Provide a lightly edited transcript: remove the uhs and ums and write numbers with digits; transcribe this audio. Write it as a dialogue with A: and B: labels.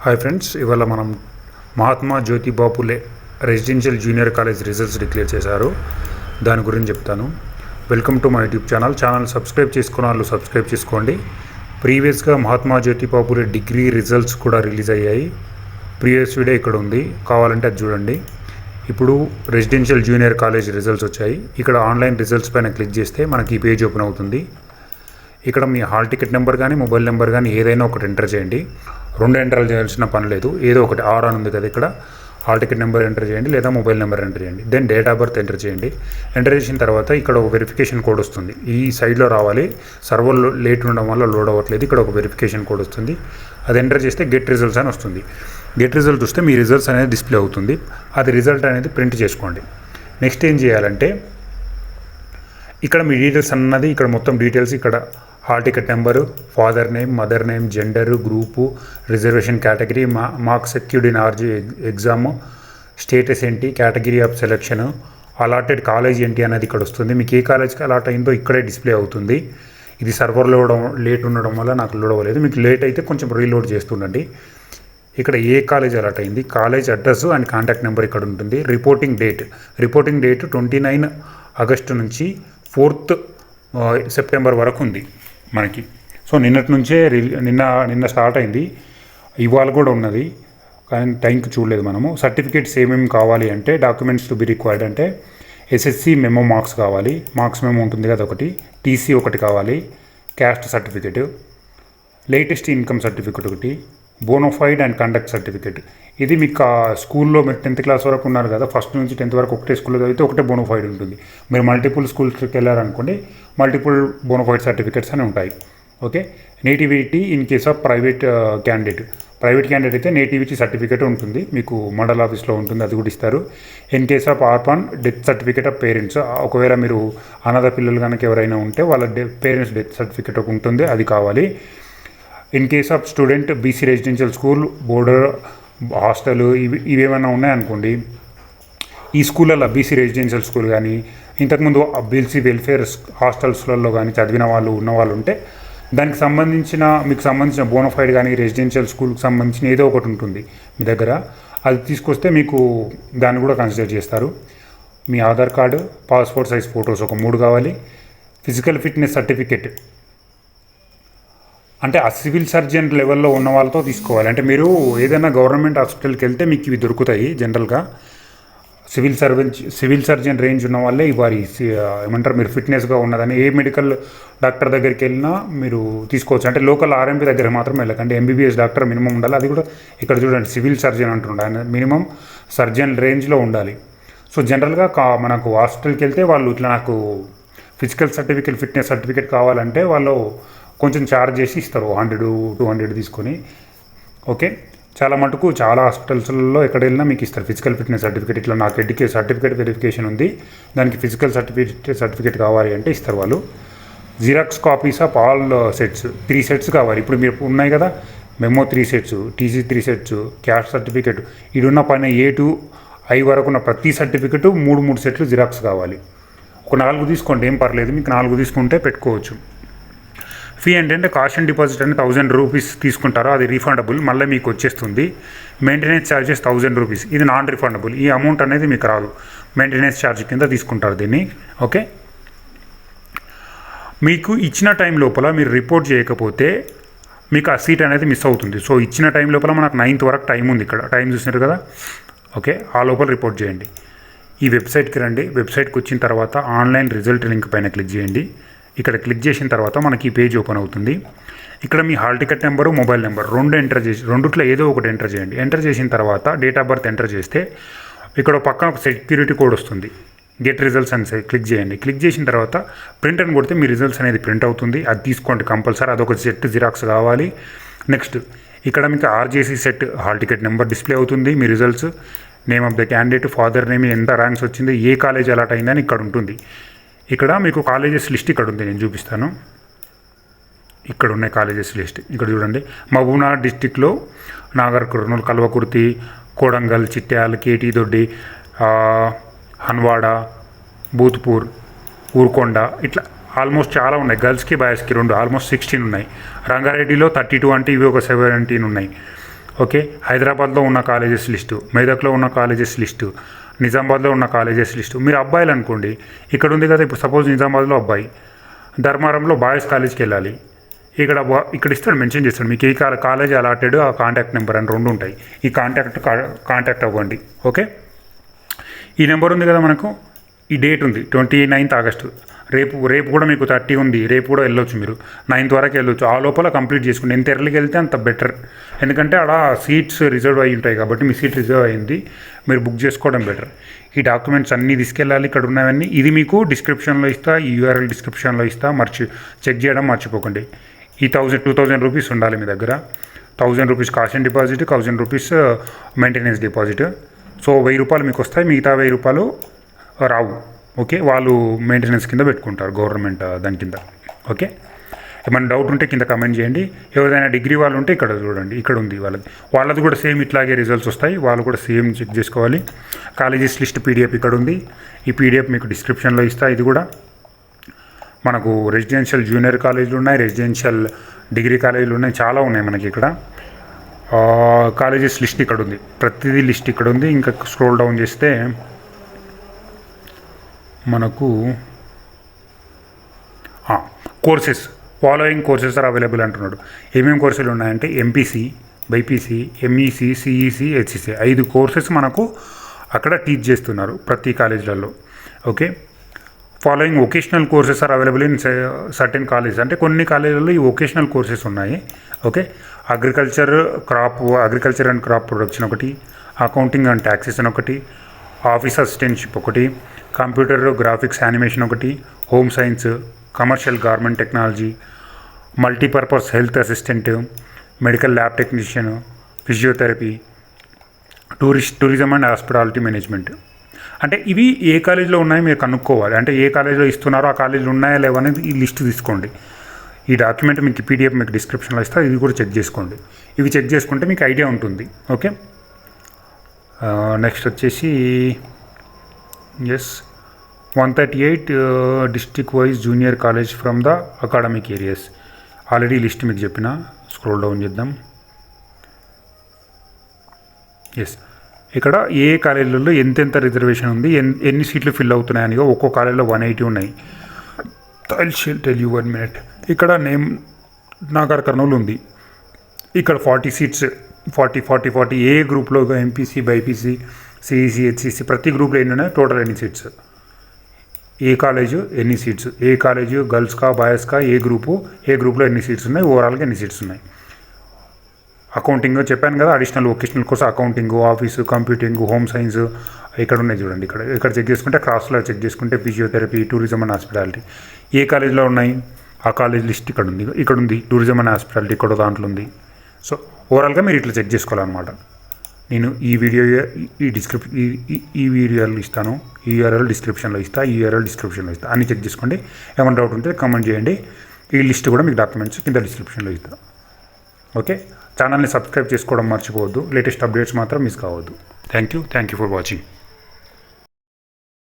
A: Hi friends, ఇవాళ మనం Mahatma Jyotiba Phule residential junior college results declare చేశారు. దాని గురించి చెప్తాను. Welcome to my YouTube channel subscribe చేసుకున్న వాళ్ళు సబ్స్క్రైబ్ చేసుకోండి. ప్రీవియస్గా మహాత్మా జ్యోతిబా ఫులే డిగ్రీ రిజల్ట్స్ కూడా రిలీజ్ అయ్యాయి. ప్రీవియస్ వీడియో ఇక్కడ ఉంది, కావాలంటే అది చూడండి. ఇప్పుడు రెసిడెన్షియల్ జూనియర్ కాలేజ్ రిజల్ట్స్ వచ్చాయి. ఇక్కడ ఆన్లైన్ రిజల్ట్స్ పైన క్లిక్ చేస్తే మనకి ఈ పేజ్ ఓపెన్ అవుతుంది. ఇక్కడ మీ హాల్ టికెట్ నెంబర్ కానీ మొబైల్ నెంబర్ కానీ ఏదైనా ఒకటి ఎంటర్ చేయండి. రెండు ఎంటర్ చేయాల్సిన పని లేదు, ఏదో ఒకటి ఆర్ అని ఉంది కదా, ఇక్కడ హాల్ టికెట్ నెంబర్ ఎంటర్ చేయండి లేదా మొబైల్ నెంబర్ ఎంటర్ చేయండి. Then date of birth enter చేయండి. ఎంటర్ చేసిన తర్వాత ఇక్కడ ఒక వెరిఫికేషన్ కోడ్ వస్తుంది. ఈ సైడ్లో రావాలి. సర్వర్లో లేట్ ఉండడం వల్ల లోడ్ అవ్వట్లేదు. ఇక్కడ ఒక వెరిఫికేషన్ కోడ్ వస్తుంది. అది ఎంటర్ చేస్తే గెట్ రిజల్ట్స్ అని వస్తుంది. గెట్ రిజల్ట్ వస్తే మీ రిజల్ట్స్ అనేది డిస్ప్లే అవుతుంది. అది రిజల్ట్ అనేది ప్రింట్ చేసుకోండి. నెక్స్ట్ ఏం చేయాలంటే ఇక్కడ మీ డీటెయిల్స్ అన్నది ఇక్కడ మొత్తం డీటెయిల్స్, ఇక్కడ hall ticket number, father name, mother name, gender, group, reservation category, marks secured in RG exam, status ఏంటి, category of selection, allotted college ఏంటి అనేది ఇక్కడ వస్తుంది. మీకు ఏ కాలేజ్కి అలాట్ అయిందో ఇక్కడే డిస్ప్లే అవుతుంది. ఇది సర్వర్లో లేట్ ఉండడం వల్ల నాకు లోడ్ అవ్వలేదు. మీకు లేట్ అయితే కొంచెం రీలోడ్ చేస్తుండండి. ఇక్కడ ఏ కాలేజ్ అలాట్ అయింది, college address and contact number ఇక్కడ ఉంటుంది. రిపోర్టింగ్ డేట్ 29 ఆగస్టు నుంచి 4th సెప్టెంబర్ వరకు ఉంది మనకి. సో నిన్నటి నుంచే నిన్న స్టార్ట్ అయింది. ఇవాళ కూడా ఉన్నది, కానీ టైంకి చూడలేదు మనము. సర్టిఫికేట్స్ ఏమేమి కావాలి అంటే డాక్యుమెంట్స్ టు బి రిక్వైర్డ్ అంటే ఎస్ఎస్సి మెమో మార్క్స్ కావాలి, మార్క్స్ మెమో ఉంటుంది కదా ఒకటి, టీసీ ఒకటి కావాలి, caste certificate, latest income certificate ఒకటి, బోనోఫైడ్ అండ్ కండక్ట్ సర్టిఫికేట్. ఇది మీకు స్కూల్లో మీరు 10th క్లాస్ వరకు ఉన్నారు కదా, ఫస్ట్ నుంచి 10th వరకు ఒకటే స్కూల్లో చదివితే ఒకటే బోనోఫైడ్ ఉంటుంది. మీరు మల్టిపుల్ స్కూల్స్కి వెళ్ళారనుకోండి, మల్టిపుల్ బోనోఫైడ్ సర్టిఫికేట్స్ అని ఉంటాయి. Okay. Nativity in case of private candidate అయితే నేటివిటీ సర్టిఫికేట్ ఉంటుంది, మీకు మండల ఆఫీస్లో ఉంటుంది, అది కూడా ఇస్తారు. In case of orphan death certificate of parents, ఒకవేళ మీరు అనాథ పిల్లలు కనుక ఎవరైనా ఉంటే వాళ్ళ పేరెంట్స్ డెత్ సర్టిఫికేట్ ఒక ఉంటుంది, అది కావాలి. In case of student BC residential school, boarder hostel, ఇవేమైనా ఉన్నాయనుకోండి, ఈ స్కూళ్ళల్లో బీసీ రెసిడెన్షియల్ స్కూల్ కానీ ఇంతకుముందు బీసీ వెల్ఫేర్ హాస్టల్స్లలో కానీ చదివిన వాళ్ళు ఉన్నవాళ్ళు ఉంటే దానికి మీకు సంబంధించిన బోనోఫైడ్ కానీ రెసిడెన్షియల్ స్కూల్కి సంబంధించిన ఏదో ఒకటి ఉంటుంది మీ దగ్గర, అది తీసుకొస్తే మీకు దాన్ని కూడా కన్సిడర్ చేస్తారు. మీ Aadhaar card, passport size photos ఒక 3 కావాలి. ఫిజికల్ ఫిట్నెస్ సర్టిఫికేట్ అంటే ఆ సివిల్ సర్జన్ లెవెల్లో ఉన్న వాళ్ళతో తీసుకోవాలి. అంటే మీరు ఏదైనా గవర్నమెంట్ హాస్పిటల్కి వెళ్తే మీకు ఇవి దొరుకుతాయి. జనరల్గా సివిల్ సర్జన్ రేంజ్ ఉన్న వాళ్ళే ఇవ్వాలి. ఏమంటారు, మీరు ఫిట్నెస్గా ఉన్నదని ఏ మెడికల్ డాక్టర్ దగ్గరికి వెళ్ళినా మీరు తీసుకోవచ్చు. అంటే లోకల్ ఆర్ఎంపీ దగ్గర మాత్రం వెళ్ళకండి. ఎంబీబీఎస్ డాక్టర్ మినిమం ఉండాలి. అది కూడా ఇక్కడ చూడండి, సివిల్ సర్జన్ అంటుండే, ఆయన మినిమం సర్జన్ రేంజ్లో ఉండాలి. సో జనరల్గా మనకు హాస్పిటల్కి వెళ్తే వాళ్ళు ఇట్లా నాకు ఫిజికల్ సర్టిఫికేట్, ఫిట్నెస్ సర్టిఫికేట్ కావాలంటే వాళ్ళు కొంచెం ఛార్జ్ చేసి ఇస్తారు, 100-200 తీసుకొని. ఓకే. చాలా మటుకు చాలా హాస్పిటల్స్లో ఎక్కడ వెళ్ళినా మీకు ఇస్తారు ఫిజికల్ ఫిట్నెస్ సర్టిఫికేట్. ఇట్లా నాకు సర్టిఫికేట్ వెరిఫికేషన్ ఉంది, దానికి ఫిజికల్ సర్టిఫికేట్ కావాలి అంటే ఇస్తారు వాళ్ళు. Xerox copies of all sets 3 sets కావాలి. ఇప్పుడు మీరు ఉన్నాయి కదా, memo 3 sets, TC 3 sets, caste certificate, ఇడున్న పైన A to I వరకు ఉన్న ప్రతి సర్టిఫికేటు 3 సెట్లు జిరాక్స్ కావాలి. ఒక 4 తీసుకోండి, ఏం పర్లేదు, మీకు 4 తీసుకుంటే పెట్టుకోవచ్చు. ఫీ ఏంటంటే కాషన్ డిపాజిట్ అని 1000 రూపీస్ తీసుకుంటారు, అది రీఫండబుల్, మళ్ళీ మీకు వచ్చేస్తుంది. మెయింటెనెన్స్ ఛార్జెస్ 1000 రూపీస్, ఇది నాన్ రీఫండబుల్. ఈ అమౌంట్ అనేది మీకు రాదు, మెయింటెనెన్స్ ఛార్జ్ కింద తీసుకుంటారు దీన్ని. ఓకే. మీకు ఇచ్చిన టైం లోపల మీరు రిపోర్ట్ చేయకపోతే మీకు ఆ సీట్ అనేది మిస్ అవుతుంది. సో ఇచ్చిన టైం లోపల మనకు 9th వరకు టైం ఉంది, ఇక్కడ టైం చూసినారు కదా. ఓకే, ఆ లోపల రిపోర్ట్ చేయండి. ఈ వెబ్సైట్కి రండి. వెబ్సైట్కి వచ్చిన తర్వాత ఆన్లైన్ రిజల్ట్ లింక్ పైన క్లిక్ చేయండి. ఇక్కడ క్లిక్ చేసిన తర్వాత మనకి ఈ పేజ్ ఓపెన్ అవుతుంది. ఇక్కడ మీ hall ticket number, mobile number రెండిట్లో ఏదో ఒకటి ఎంటర్ చేయండి. ఎంటర్ చేసిన తర్వాత డేట్ ఆఫ్ బర్త్ ఎంటర్ చేస్తే ఇక్కడ పక్కన ఒక సెక్యూరిటీ కోడ్ వస్తుంది. గెట్ రిజల్ట్స్ అని క్లిక్ చేయండి. క్లిక్ చేసిన తర్వాత ప్రింట్ అని కొడితే మీ రిజల్ట్స్ అనేది ప్రింట్ అవుతుంది. అది తీసుకోండి కంపల్సరీ, అదొక సెట్ జిరాక్స్ కావాలి. నెక్స్ట్ ఇక్కడ మీకు RJC set hall ticket number display అవుతుంది. మీ results, name of the candidate, father name, ఎంత ర్యాంక్స్ వచ్చింది, ఏ కాలేజ్ అలాట్ అయిందని ఇక్కడ ఉంటుంది. ఇక్కడ మీకు కాలేజెస్ లిస్ట్ ఇక్కడ ఉంది, నేను చూపిస్తాను. ఇక్కడ ఉన్నాయి కాలేజెస్ లిస్ట్. ఇక్కడ చూడండి, మహబూబ్నగర్ డిస్టిక్లో నాగర్ కర్నూలు, కల్వకుర్తి, కోడంగల్, చిట్యాల, కేటీ దొడ్డి, హన్వాడ, బూత్పూర్, ఊరుకొండ, ఇట్లా ఆల్మోస్ట్ చాలా ఉన్నాయి. గర్ల్స్కి బాయ్స్కి 2 ఆల్మోస్ట్ 16 ఉన్నాయి. రంగారెడ్డిలో 32 అంటే ఇవి ఒక 17 ఉన్నాయి. ఓకే, హైదరాబాద్లో ఉన్న కాలేజెస్ లిస్టు, మెదక్లో ఉన్న కాలేజెస్ లిస్టు, నిజామాబాద్లో ఉన్న కాలేజెస్ లిస్టు. మీరు అబ్బాయిలు అనుకోండి, ఇక్కడ ఉంది కదా, ఇప్పుడు సపోజ్ నిజామాబాద్లో అబ్బాయి, ధర్మారంలో బాయ్స్ కాలేజ్కి వెళ్ళాలి. ఇక్కడ ఇస్తాడు, మెన్షన్ చేస్తాడు మీకు ఏ కాలేజ్ అలాటెడ్, ఆ కాంటాక్ట్ నెంబర్ అని 2 ఉంటాయి. ఈ కాంటాక్ట్ అవ్వండి. ఓకే, ఈ నెంబర్ ఉంది కదా మనకు, ఈ డేట్ ఉంది 29th ఆగస్టు. రేపు కూడా మీకు 30 ఉంది, రేపు కూడా వెళ్ళొచ్చు, మీరు 9th వరకు వెళ్ళొచ్చు. ఆ లోపల కంప్లీట్ చేసుకోండి. ఎంత ఎర్లీకి వెళ్తే అంత బెటర్, ఎందుకంటే అలా సీట్స్ రిజర్వ్ అయ్యి ఉంటాయి కాబట్టి మీ సీట్ రిజర్వ్ అయ్యింది, మీరు బుక్ చేసుకోవడం బెటర్. ఈ డాక్యుమెంట్స్ అన్నీ తీసుకెళ్ళాలి, ఇక్కడ ఉన్నవన్నీ. ఇది మీకు డిస్క్రిప్షన్లో ఇస్తా, ఈ యూఆర్ఎల్ డిస్క్రిప్షన్లో ఇస్తా, చెక్ చేయడం మర్చిపోకండి. ఈ 2,000 రూపీస్ ఉండాలి మీ దగ్గర. 1,000 rupees cost and deposit, 1,000 rupees maintenance deposit. So 1,000 రూపాయలు మీకు వస్తాయి, మిగతా 1,000 రూపాయలు రావు. ఓకే, వాళ్ళు మెయింటెనెన్స్ కింద పెట్టుకుంటారు, గవర్నమెంట్ దాని కింద. ఓకే, ఏమైనా డౌట్ ఉంటే కింద కమెంట్ చేయండి. ఎవరైనా డిగ్రీ వాళ్ళు ఉంటే ఇక్కడ చూడండి, ఇక్కడ ఉంది వాళ్ళది కూడా సేమ్ ఇట్లాగే రిజల్ట్స్ వస్తాయి, వాళ్ళు కూడా సేమ్ చెక్ చేసుకోవాలి. కాలేజెస్ లిస్ట్ పీడిఎఫ్ ఇక్కడ ఉంది, ఈ పీడిఎఫ్ మీకు డిస్క్రిప్షన్లో ఇస్తా. ఇది కూడా మనకు రెసిడెన్షియల్ జూనియర్ కాలేజీలు ఉన్నాయి, రెసిడెన్షియల్ డిగ్రీ కాలేజీలు ఉన్నాయి, చాలా ఉన్నాయి మనకి ఇక్కడ. కాలేజెస్ లిస్ట్ ఇక్కడ ఉంది, ప్రతిదీ లిస్ట్ ఇక్కడ ఉంది. ఇంకా స్క్రోల్ డౌన్ చేస్తే మనకు courses, following courses are available అంటున్నాడు. ఏమేమి కోర్సులు ఉన్నాయంటే MPC, BiPC, MEC, CEC, HEC 5 courses మనకు అక్కడ టీచ్ చేస్తున్నారు ప్రతి కాలేజీలలో. Okay, following vocational courses are available in certain colleges, అంటే కొన్ని కాలేజీలలో ఈ వొకేషనల్ కోర్సెస్ ఉన్నాయి. Okay, agriculture and crop production ఒకటి, అకౌంటింగ్ అండ్ ట్యాక్సెస్ అని ఒకటి, ఆఫీస్ అసిస్టెంట్షిప్ ఒకటి, కంప్యూటర్ గ్రాఫిక్స్ యానిమేషన్ ఒకటి, home science, commercial garment technology, multipurpose health assistant, medical lab technician, physiotherapy, tourism and hospitality management. అంటే ఇవి ఏ కాలేజీలో ఉన్నాయో మీరు కనుక్కోవాలి. అంటే ఏ కాలేజీలో ఇస్తున్నారో ఆ కాలేజీలో ఉన్నాయా లేవా అనేది ఈ లిస్ట్ తీసుకోండి. ఈ డాక్యుమెంట్ మీకు పీడిఎఫ్ మీకు డిస్క్రిప్షన్లో ఇస్తా, ఇది కూడా చెక్ చేసుకోండి. ఇవి చెక్ చేసుకుంటే మీకు ఐడియా ఉంటుంది. ఓకే, నెక్స్ట్ వచ్చేసి 138 district wise junior college from the academic areas. Already list మీకు చెప్పిన, స్క్రోల్ డౌన్ చేద్దాం. ఇక్కడ ఏ కాలేజీలలో ఎంతెంత రిజర్వేషన్ ఉంది, ఎన్ని సీట్లు ఫిల్ అవుతున్నాయని. ఒక్కో కాలేజీలో 180 ఉన్నాయి. Tell you 1 minute. ఇక్కడ నాగర్ కర్నూలు ఉంది, ఇక్కడ 40 సీట్స్, 40 ఏ గ్రూప్లో ఎంపీసీ, బైపీసీ, సిఈసీ, హెచ్ఈసీ ప్రతి గ్రూప్లో ఎన్ని ఉన్నాయి, టోటల్ ఎన్ని సీట్స్, ఏ కాలేజు ఎన్ని సీట్స్, ఏ కాలేజు గర్ల్స్కా బాయ్స్కా, ఏ గ్రూప్లో ఎన్ని సీట్స్ ఉన్నాయి, ఓవరాల్గా ఎన్ని సీట్స్ ఉన్నాయి. అకౌంటింగ్ చెప్పాను కదా, additional vocational course accounting, office, computing, home science ఇక్కడ ఉన్నాయి చూడండి. ఇక్కడ చెక్ చేసుకుంటే క్రాస్లో చెక్ చేసుకుంటే ఫిజియోథెరపీ, టూరిజం అండ్ హాస్పిటాలిటీ ఏ కాలేజీలో ఉన్నాయి, ఆ కాలేజ్ లిస్ట్ ఇక్కడ ఉంది. టూరిజం అండ్ హాస్పిటాలిటీ ఇక్కడ దాంట్లో ఉంది. సో ఓవరాల్గా మీరు ఇట్లా చెక్ చేసుకోవాలన్నమాట. నేను ఈ వీడియోలు ఇస్తాను, ఈ యూఆర్ఎల్ డిస్క్రిప్షన్లో ఇస్తా, అన్ని చెక్ చేసుకోండి. ఏమైనా డౌట్ ఉంటే కామెంట్ చేయండి. ఈ లిస్ట్ కూడా మీకు డాక్యుమెంట్స్ కింద డిస్క్రిప్షన్లో ఇస్తా. ఓకే, ఛానల్ని సబ్స్క్రైబ్ చేసుకోవడం మర్చిపోవద్దు, లేటెస్ట్ అప్డేట్స్ మాత్రం మిస్ కావద్దు. Thank you for watching.